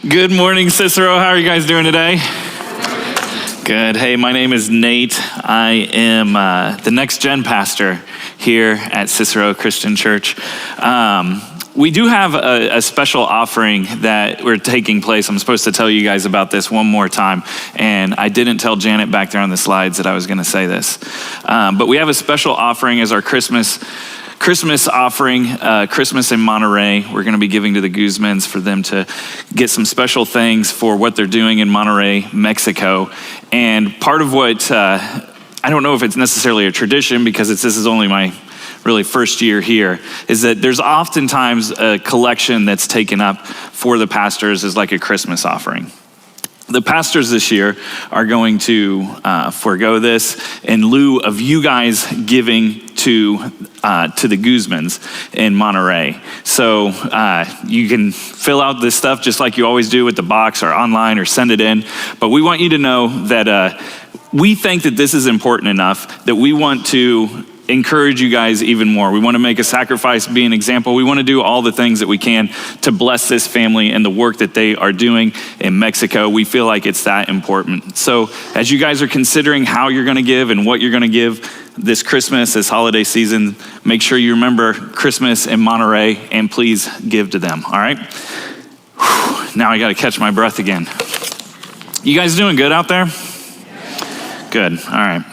Good morning, Cicero. How are you guys doing today? Good. Hey, my name is Nate. I am the next gen pastor here at Cicero Christian Church. We do have a special offering that we're taking place. I'm supposed to tell you guys about this one more time, and I didn't tell Janet back there on the slides that I was going to say this. But we have a special offering as our Christmas offering, Christmas in Monterey. We're going to be giving to the Guzmans for them to get some special things for what they're doing in Monterey, Mexico. And part of what, I don't know if it's necessarily a tradition because this is only my really first year here, is that there's oftentimes a collection that's taken up for the pastors as like a Christmas offering. The pastors this year are going to forego this in lieu of you guys giving to the Guzmans in Monterey. So you can fill out this stuff just like you always do with the box or online or send it in. But we want you to know that we think that this is important enough that we want to encourage you guys even more. We want to make a sacrifice, be an example. We want to do all the things that we can to bless this family and the work that they are doing in Mexico. We feel like it's that important. So as you guys are considering how you're going to give and what you're going to give this Christmas, this holiday season, make sure you remember Christmas in Monterey and please give to them, all right? Whew, now I got to catch my breath again. You guys doing good out there? Good, all right.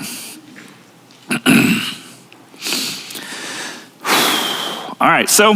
All right, so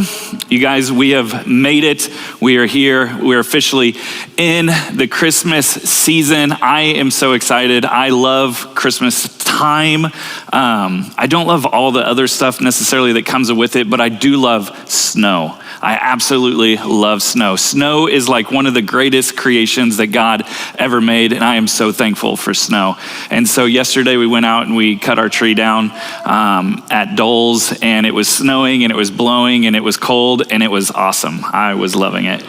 you guys, we have made it. We are here. We're officially in the Christmas season. I am so excited. I love Christmas time. I don't love all the other stuff necessarily that comes with it, but I do love snow. I absolutely love snow. Snow is like one of the greatest creations that God ever made, and I am so thankful for snow. And so yesterday we went out and we cut our tree down at Dole's, and it was snowing and it was blowing and it was cold and it was awesome. I was loving it.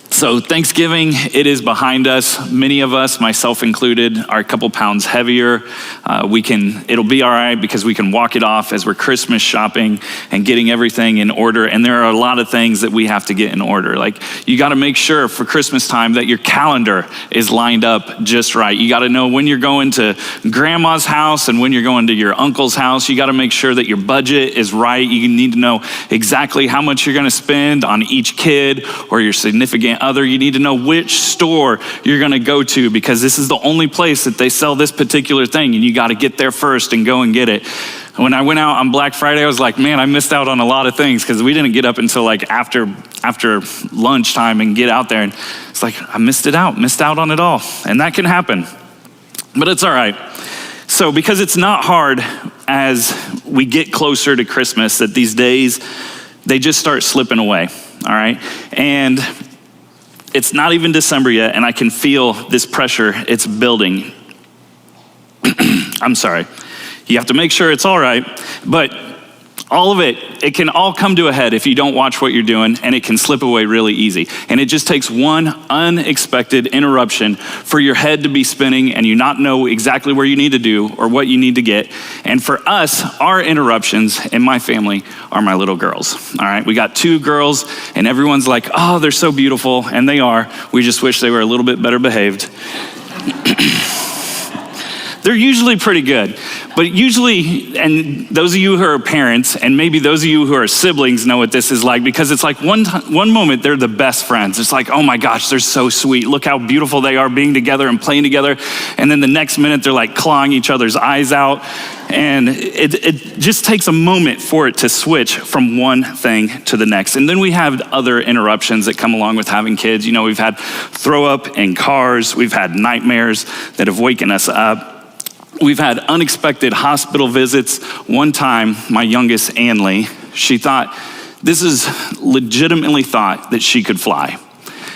So Thanksgiving, it is behind us. Many of us, myself included, are a couple pounds heavier. It'll be all right because we can walk it off as we're Christmas shopping and getting everything in order. And there are a lot of things that we have to get in order. Like you got to make sure for Christmas time that your calendar is lined up just right. You got to know when you're going to grandma's house and when you're going to your uncle's house. You got to make sure that your budget is right. You need to know exactly how much you're going to spend on each kid or your significant other. You need to know which store you're going to go to because this is the only place that they sell this particular thing, and you got to get there first and go and get it. When I went out on Black Friday, I was like, man, I missed out on a lot of things because we didn't get up until like after lunchtime and get out there, and it's like I missed out on it all, and that can happen, but it's all right. So because it's not hard as we get closer to Christmas that these days they just start slipping away, all right? And it's not even December yet, and I can feel this pressure. It's building. I'm sorry. You have to make sure it's all right, but all of it can all come to a head if you don't watch what you're doing, and it can slip away really easy. And it just takes one unexpected interruption for your head to be spinning and you not know exactly where you need to do or what you need to get. And for us, our interruptions in my family are my little girls, all right? We got 2 girls, and everyone's like, oh, they're so beautiful, and they are. We just wish they were a little bit better behaved. They're usually pretty good, but usually, and those of you who are parents, and maybe those of you who are siblings know what this is like, because it's like one moment they're the best friends. It's like, oh my gosh, they're so sweet. Look how beautiful they are being together and playing together. And then the next minute they're like clawing each other's eyes out. And it just takes a moment for it to switch from one thing to the next. And then we have other interruptions that come along with having kids. You know, we've had throw up in cars. We've had nightmares that have waken us up. We've had unexpected hospital visits. One time, my youngest, Anley, she legitimately thought that she could fly.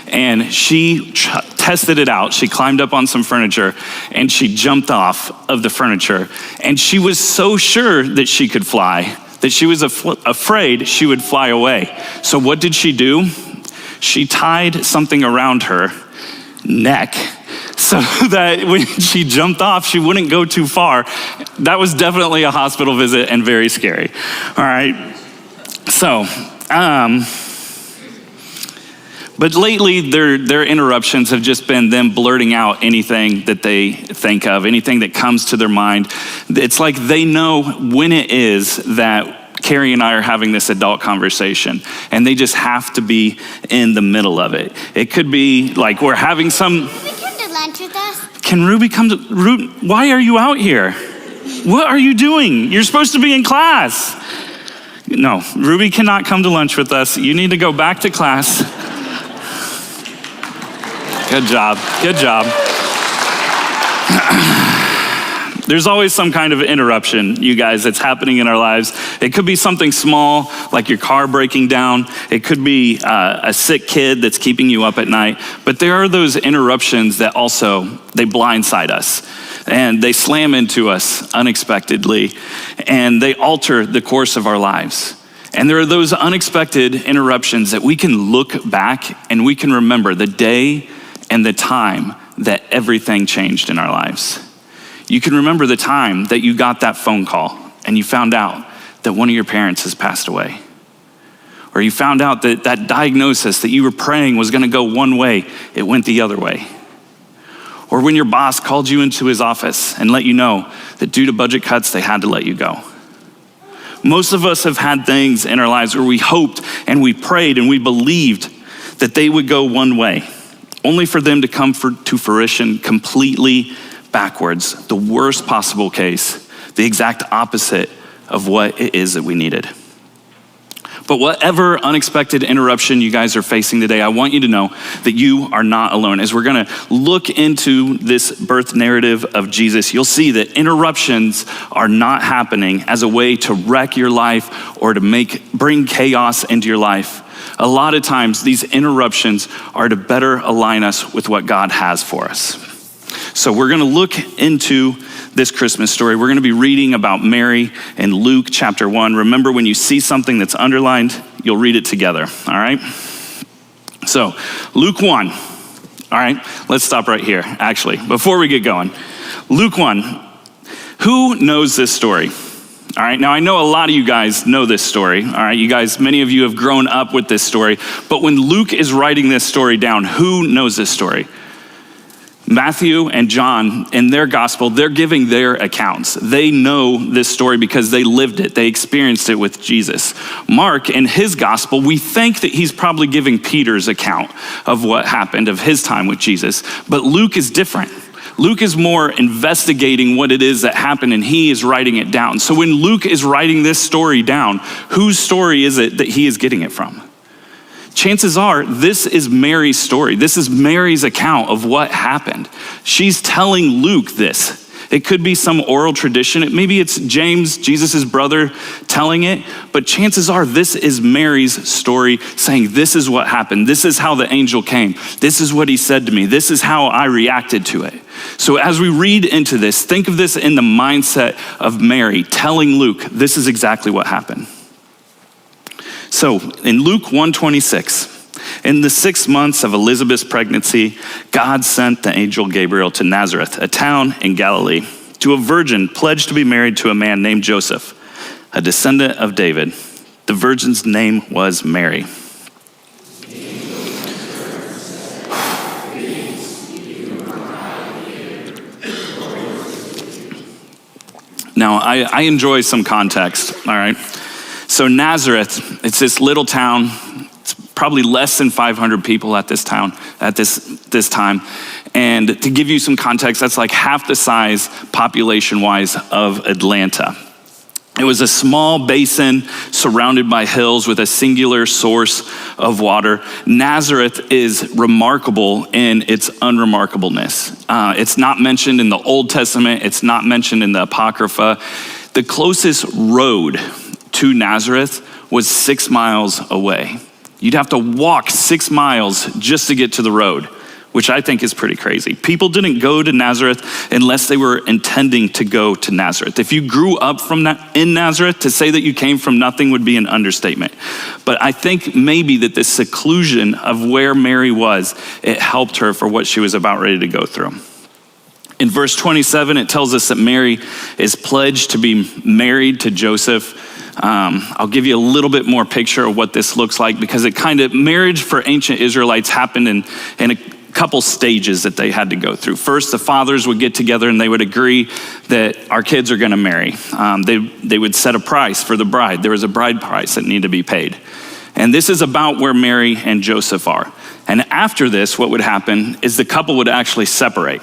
And she tested it out. She climbed up on some furniture and she jumped off of the furniture. And she was so sure that she could fly that she was afraid she would fly away. So what did she do? She tied something around her neck so that when she jumped off, she wouldn't go too far. That was definitely a hospital visit and very scary. All right. So, But lately, their interruptions have just been them blurting out anything that they think of, anything that comes to their mind. It's like they know when it is that Carrie and I are having this adult conversation, and they just have to be in the middle of it. It could be like we're having some... Can Ruby come to lunch with us? Can Ruby come to... why are you out here? What are you doing? You're supposed to be in class. No, Ruby cannot come to lunch with us. You need to go back to class. Good job. Good job. There's always some kind of interruption, you guys, that's happening in our lives. It could be something small, like your car breaking down. It could be a sick kid that's keeping you up at night. But there are those interruptions that also, they blindside us. And they slam into us unexpectedly. And they alter the course of our lives. And there are those unexpected interruptions that we can look back and we can remember the day and the time that everything changed in our lives. You can remember the time that you got that phone call and you found out that one of your parents has passed away. Or you found out that that diagnosis that you were praying was gonna go one way, it went the other way. Or when your boss called you into his office and let you know that due to budget cuts, they had to let you go. Most of us have had things in our lives where we hoped and we prayed and we believed that they would go one way, only for them to come to fruition completely backwards, the worst possible case, the exact opposite of what it is that we needed. But whatever unexpected interruption you guys are facing today, I want you to know that you are not alone. As we're gonna look into this birth narrative of Jesus, you'll see that interruptions are not happening as a way to wreck your life or to bring chaos into your life. A lot of times, these interruptions are to better align us with what God has for us. So we're gonna look into this Christmas story. We're gonna be reading about Mary in Luke chapter 1. Remember, when you see something that's underlined, you'll read it together, all right? So, Luke 1. All right, let's stop right here, actually, before we get going. Luke 1, who knows this story? All right, now I know a lot of you guys know this story. All right, you guys, many of you have grown up with this story, but when Luke is writing this story down, who knows this story? Matthew and John, in their gospel, they're giving their accounts. They know this story because they lived it. They experienced it with Jesus. Mark, in his gospel, we think that he's probably giving Peter's account of what happened, of his time with Jesus. But Luke is different. Luke is more investigating what it is that happened, and he is writing it down. So when Luke is writing this story down, whose story is it that he is getting it from? Chances are this is Mary's story. This is Mary's account of what happened. She's telling Luke this. It could be some oral tradition. Maybe it's James, Jesus' brother, telling it. But chances are this is Mary's story, saying this is what happened. This is how the angel came. This is what he said to me. This is how I reacted to it. So as we read into this, think of this in the mindset of Mary telling Luke, this is exactly what happened. So in Luke 1:26, in the 6 months of Elizabeth's pregnancy, God sent the angel Gabriel to Nazareth, a town in Galilee, to a virgin pledged to be married to a man named Joseph, a descendant of David. The virgin's name was Mary. Now, I enjoy some context, all right? So Nazareth, it's this little town. It's probably less than 500 people at this town, at this time. And to give you some context, that's like half the size population-wise of Atlanta. It was a small basin surrounded by hills with a singular source of water. Nazareth is remarkable in its unremarkableness. It's not mentioned in the Old Testament. It's not mentioned in the Apocrypha. The closest road to Nazareth was 6 miles away. You'd have to walk 6 miles just to get to the road, which I think is pretty crazy. People didn't go to Nazareth unless they were intending to go to Nazareth. If you grew up in Nazareth, to say that you came from nothing would be an understatement. But I think maybe that this seclusion of where Mary was, it helped her for what she was about ready to go through. In verse 27, it tells us that Mary is pledged to be married to Joseph. I'll give you a little bit more picture of what this looks like, because marriage for ancient Israelites happened in a couple stages that they had to go through. First, the fathers would get together and they would agree that our kids are going to marry. They would set a price for the bride. There was a bride price that needed to be paid. And this is about where Mary and Joseph are. And after this, what would happen is the couple would actually separate.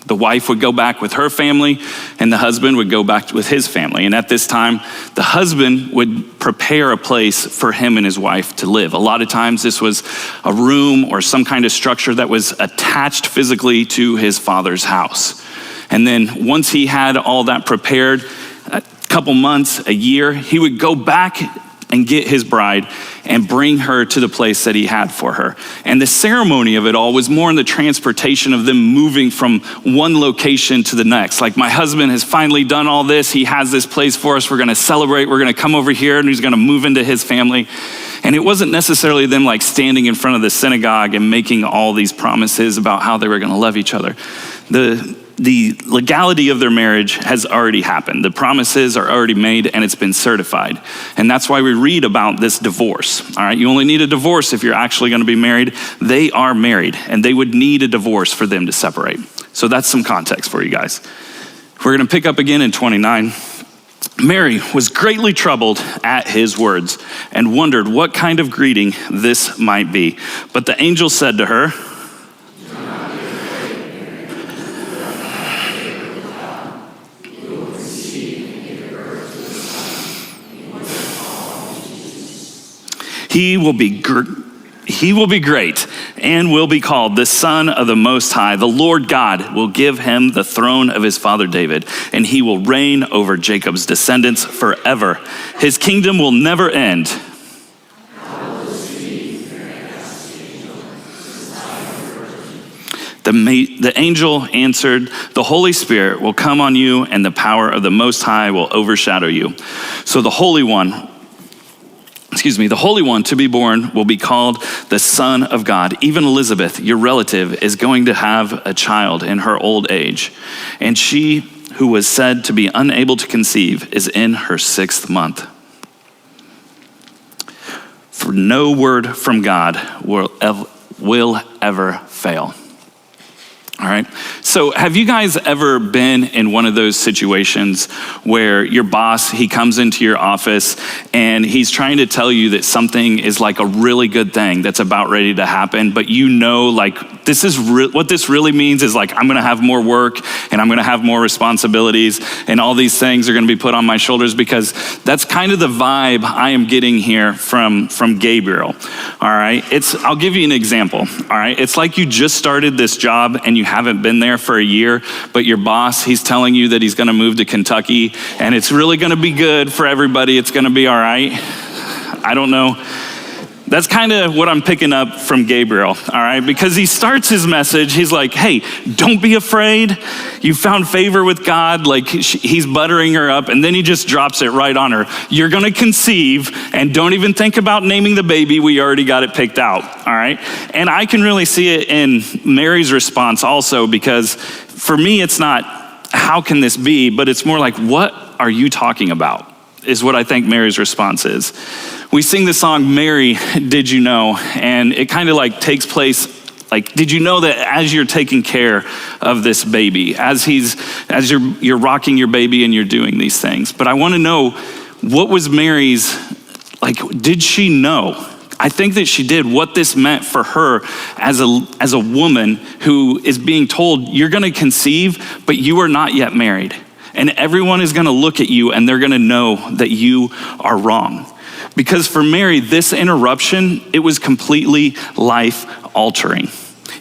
The wife would go back with her family, and the husband would go back with his family. And at this time, the husband would prepare a place for him and his wife to live. A lot of times this was a room or some kind of structure that was attached physically to his father's house. And then once he had all that prepared, a couple months, a year, he would go back and get his bride and bring her to the place that he had for her. And the ceremony of it all was more in the transportation of them moving from one location to the next. Like, my husband has finally done all this. He has this place for us. We're gonna celebrate. We're gonna come over here, and he's gonna move into his family. And it wasn't necessarily them like standing in front of the synagogue and making all these promises about how they were gonna love each other. The legality of their marriage has already happened. The promises are already made, and it's been certified. And that's why we read about this divorce. All right, you only need a divorce if you're actually going to be married. They are married, and they would need a divorce for them to separate. So that's some context for you guys. We're going to pick up again in 29. Mary was greatly troubled at his words and wondered what kind of greeting this might be. But the angel said to her, He will be great and will be called the Son of the Most High. The Lord God will give him the throne of his father David, and he will reign over Jacob's descendants forever. His kingdom will never end. The angel answered, the Holy Spirit will come on you, and the power of the Most High will overshadow you. So the Holy One to be born will be called the Son of God. Even Elizabeth, your relative, is going to have a child in her old age. And she who was said to be unable to conceive is in her 6th month. For no word from God will ever fail. All right. So have you guys ever been in one of those situations where your boss, he comes into your office and he's trying to tell you that something is like a really good thing that's about ready to happen, but you know, like, what this really means is like, I'm going to have more work and I'm going to have more responsibilities and all these things are going to be put on my shoulders, because that's kind of the vibe I am getting here from Gabriel. All right. I'll give you an example. All right. It's like you just started this job and you haven't been there for a year, but your boss, he's telling you that he's going to move to Kentucky and it's really going to be good for everybody. It's going to be all right. I don't know. That's kind of what I'm picking up from Gabriel, all right? Because he starts his message, he's like, hey, don't be afraid. You found favor with God. Like, he's buttering her up, and then he just drops it right on her. You're gonna conceive, and don't even think about naming the baby. We already got it picked out, all right? And I can really see it in Mary's response also, because for me, it's not, how can this be? But it's more like, what are you talking about? Is what I think Mary's response is. We sing the song, Mary, Did You Know? And it kind of like takes place, like, did you know that as you're taking care of this baby, as you're rocking your baby and you're doing these things? But I want to know, what was Mary's, like, did she know? I think that she did, what this meant for her as a woman who is being told, you're going to conceive, but you are not yet married. And everyone is going to look at you and they're going to know that you are wrong. Because for Mary, this interruption, it was completely life altering.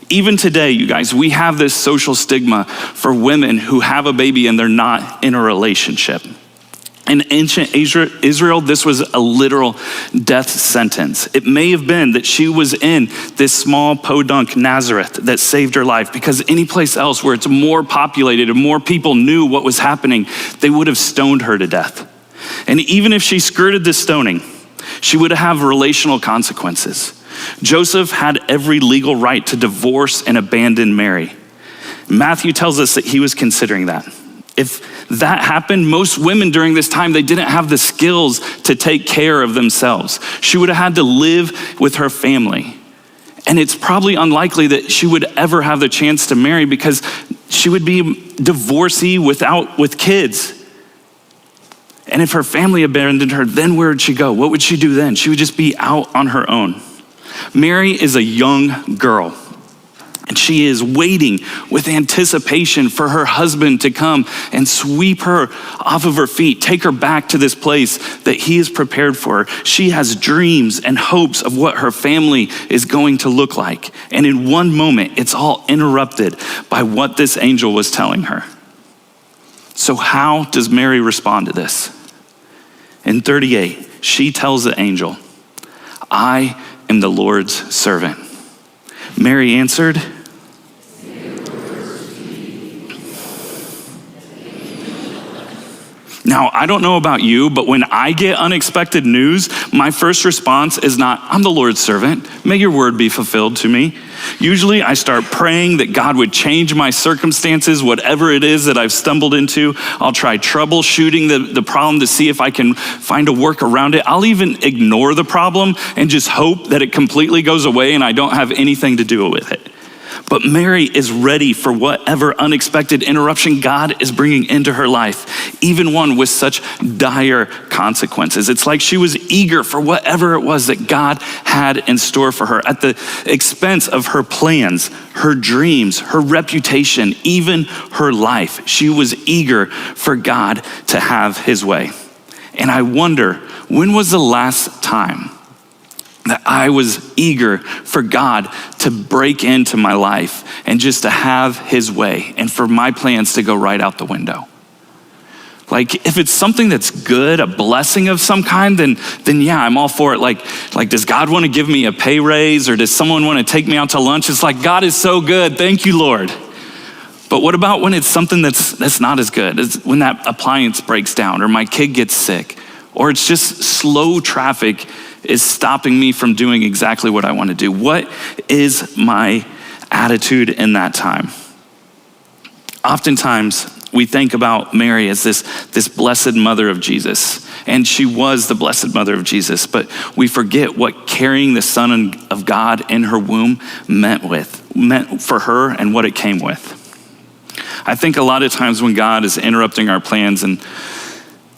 Even today, you guys, we have this social stigma for women who have a baby and they're not in a relationship. In ancient Israel, this was a literal death sentence. It may have been that she was in this small podunk Nazareth that saved her life, because any place else where it's more populated and more people knew what was happening, they would have stoned her to death. And even if she skirted the stoning, she would have relational consequences. Joseph had every legal right to divorce and abandon Mary. Matthew tells us that he was considering that. If that happened, most women during this time, they didn't have the skills to take care of themselves. She would have had to live with her family. And it's probably unlikely that she would ever have the chance to marry because she would be divorcee with kids. And if her family abandoned her, then where would she go? What would she do then? She would just be out on her own. Mary is a young girl, and she is waiting with anticipation for her husband to come and sweep her off of her feet, take her back to this place that he has prepared for her. She has dreams and hopes of what her family is going to look like. And in one moment, it's all interrupted by what this angel was telling her. So how does Mary respond to this? In 38, she tells the angel, "I am the Lord's servant." Mary answered, Now, I don't know about you, but when I get unexpected news, my first response is not, "I'm the Lord's servant. May your word be fulfilled to me." Usually I start praying that God would change my circumstances, whatever it is that I've stumbled into. I'll try troubleshooting the problem to see if I can find a work around it. I'll even ignore the problem and just hope that it completely goes away and I don't have anything to do with it. But Mary is ready for whatever unexpected interruption God is bringing into her life, even one with such dire consequences. It's like she was eager for whatever it was that God had in store for her at the expense of her plans, her dreams, her reputation, even her life. She was eager for God to have his way. And I wonder, when was the last time that I was eager for God to break into my life and just to have his way and for my plans to go right out the window? Like, if it's something that's good, a blessing of some kind, then yeah, I'm all for it. Like, does God want to give me a pay raise, or does someone want to take me out to lunch? It's like, God is so good. Thank you, Lord. But what about when it's something that's not as good? It's when that appliance breaks down, or my kid gets sick, or it's just slow traffic is stopping me from doing exactly what I want to do? What is my attitude in that time? Oftentimes, we think about Mary as this blessed mother of Jesus, and she was the blessed mother of Jesus, but we forget what carrying the Son of God in her womb meant for her and what it came with. I think a lot of times when God is interrupting our plans, and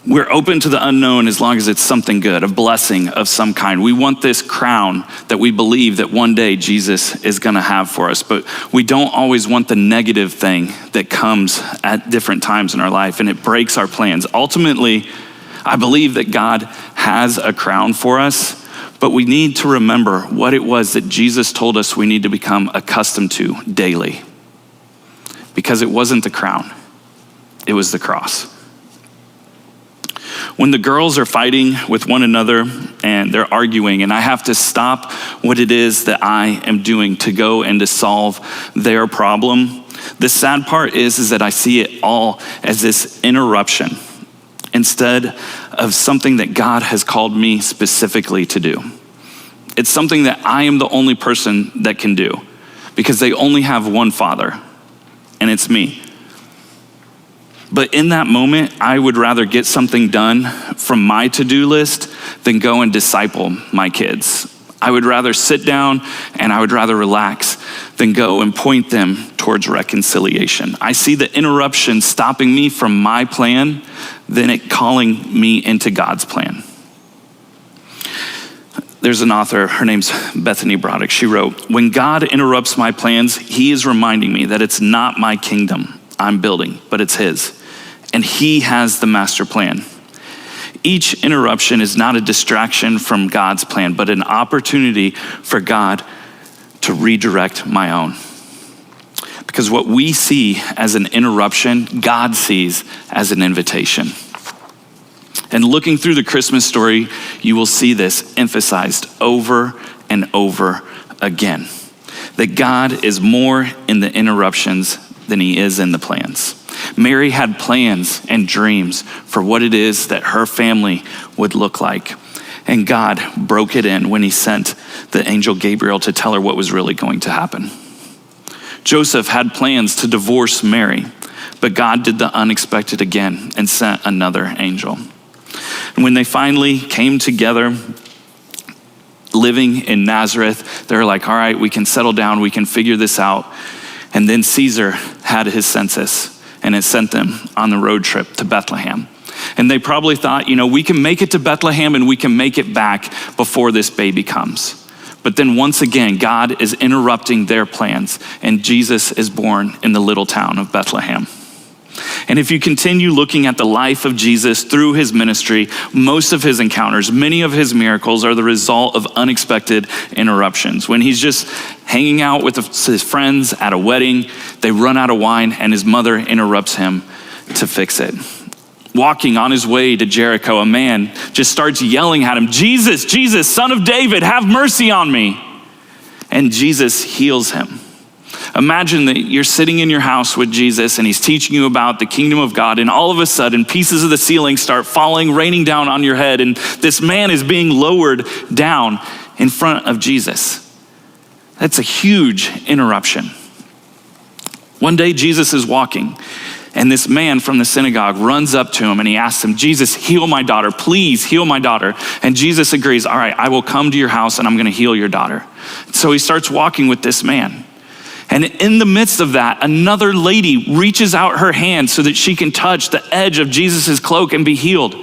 we're open to the unknown as long as it's something good, a blessing of some kind. We want this crown that we believe that one day Jesus is gonna have for us, but we don't always want the negative thing that comes at different times in our life, and it breaks our plans. Ultimately, I believe that God has a crown for us, but we need to remember what it was that Jesus told us we need to become accustomed to daily. Because it wasn't the crown, it was the cross. When the girls are fighting with one another and they're arguing, and I have to stop what it is that I am doing to go and to solve their problem, the sad part is that I see it all as this interruption instead of something that God has called me specifically to do. It's something that I am the only person that can do, because they only have one Father, and it's me. But in that moment, I would rather get something done from my to-do list than go and disciple my kids. I would rather sit down and I would rather relax than go and point them towards reconciliation. I see the interruption stopping me from my plan than it calling me into God's plan. There's an author, her name's Bethany Broderick. She wrote, "When God interrupts my plans, he is reminding me that it's not my kingdom I'm building, but it's his. And he has the master plan. Each interruption is not a distraction from God's plan, but an opportunity for God to redirect my own." Because what we see as an interruption, God sees as an invitation. And looking through the Christmas story, you will see this emphasized over and over again. That God is more in the interruptions than he is in the plans. Mary had plans and dreams for what it is that her family would look like. And God broke it in when he sent the angel Gabriel to tell her what was really going to happen. Joseph had plans to divorce Mary, But God did the unexpected again and sent another angel. And when they finally came together, living in Nazareth, they're like, all right, we can settle down, we can figure this out. And then Caesar had his census, and it sent them on the road trip to Bethlehem. And they probably thought, we can make it to Bethlehem and we can make it back before this baby comes. But then once again, God is interrupting their plans, and Jesus is born in the little town of Bethlehem. And if you continue looking at the life of Jesus through his ministry, most of his encounters, many of his miracles are the result of unexpected interruptions. When he's just hanging out with his friends at a wedding, they run out of wine and his mother interrupts him to fix it. Walking on his way to Jericho, a man just starts yelling at him, Jesus, Jesus, son of David, have mercy on me. And Jesus heals him. Imagine that you're sitting in your house with Jesus and he's teaching you about the kingdom of God, and all of a sudden pieces of the ceiling start falling, raining down on your head, and this man is being lowered down in front of Jesus. That's a huge interruption. One day Jesus is walking, and this man from the synagogue runs up to him and he asks him, Jesus, heal my daughter, please heal my daughter. And Jesus agrees, all right, I will come to your house and I'm gonna heal your daughter. So he starts walking with this man. And in the midst of that, another lady reaches out her hand so that she can touch the edge of Jesus' cloak and be healed.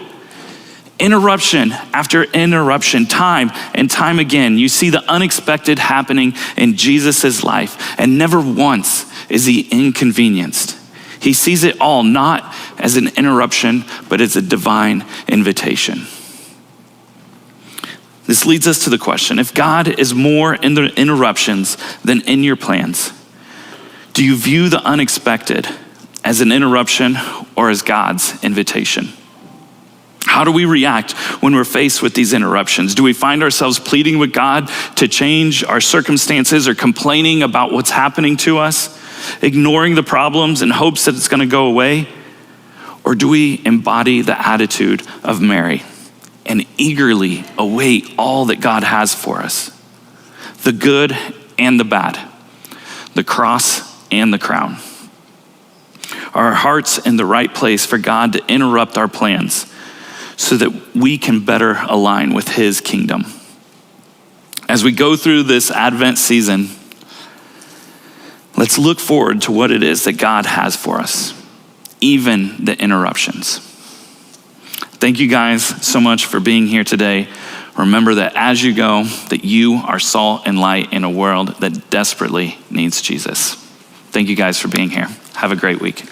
Interruption after interruption, time and time again, you see the unexpected happening in Jesus' life, and never once is he inconvenienced. He sees it all not as an interruption, but as a divine invitation. This leads us to the question, if God is more in the interruptions than in your plans, do you view the unexpected as an interruption or as God's invitation? How do we react when we're faced with these interruptions? Do we find ourselves pleading with God to change our circumstances or complaining about what's happening to us, ignoring the problems in hopes that it's going to go away? Or do we embody the attitude of Mary and eagerly await all that God has for us? The good and the bad, the cross and the crown. Are our hearts in the right place for God to interrupt our plans so that we can better align with his kingdom? As we go through this Advent season, let's look forward to what it is that God has for us, even the interruptions. Thank you guys so much for being here today. Remember that as you go, that you are salt and light in a world that desperately needs Jesus. Thank you guys for being here. Have a great week.